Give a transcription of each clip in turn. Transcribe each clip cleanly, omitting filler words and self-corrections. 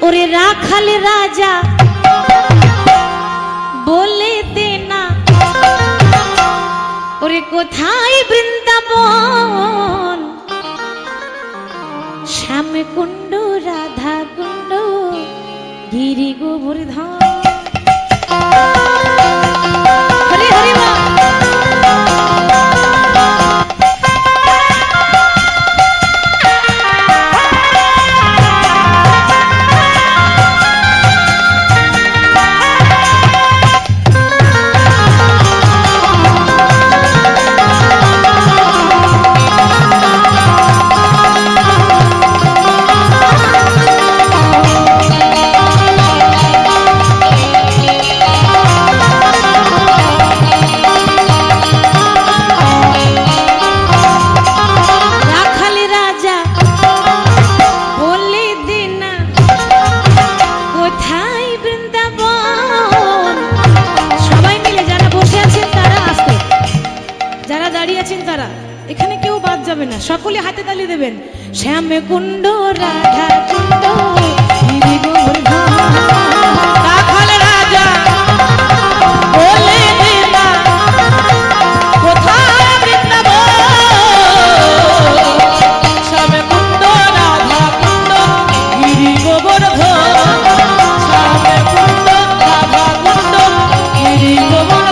ওরে রাখাল রাজা বলে দে না ওরে কোথায় বৃন্দাবন শ্যাম কুণ্ড রাধা কুণ্ড গিরি গোবর্ধন হরে হরে সকলে হাতে তালি দেবেন শ্যাম কুণ্ড রাধা কুণ্ড গিরি গোবর্ধন রাখাল রাজা বলে দে না কোথায় বৃন্দাবন শ্যাম কুণ্ড রাধা কুণ্ড গিরি গোবর্ধন শ্যাম কুণ্ড রাধা কুণ্ড গিরি গোবর্ধন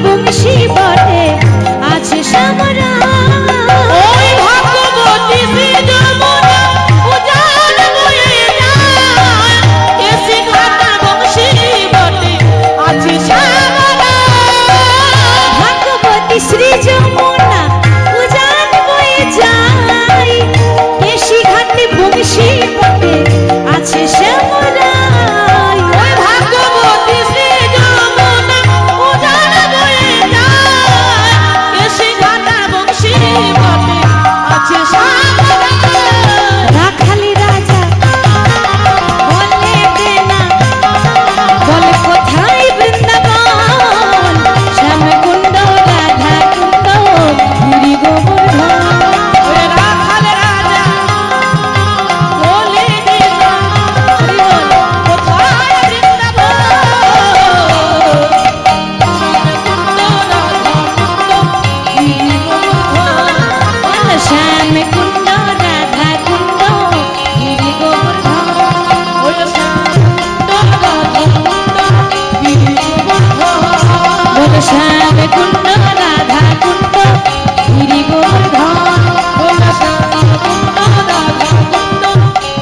বংশী বটে আছে শ্যামরা ওই ভগবতী শ্রী যমুনা উজান বয়ে যায় এসে ঘাটা বংশী বটে আছে শ্যামরা ভগবতী শ্রী যমুনা উজান বয়ে যায় এসে ঘাটে বংশী বটে আছে শ্যামরা ওই ভগবতী শ্রী রাখালি রাজা বলে দে না বলে কোথায় বৃন্দাবন শ্যাম কুণ্ড রাধা কুণ্ড গিরি গোবর্ধন রাখাল রাজা বলে দে না কোথায় বৃন্দাবন শ্যাম কুণ্ড রাধা কুণ্ড গিরি গোবর্ধন শ্যাম কুণ্ড রাধা কুণ্ড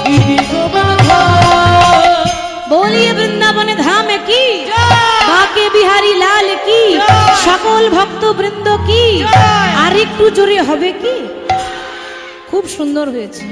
গিরি গোবর্ধন बोलिए वृंदावन धाम की बाके बिहारी लाल की সকল ভক্ত বৃন্দ কি আর একটু জোরে হবে কি খুব সুন্দর হয়েছে।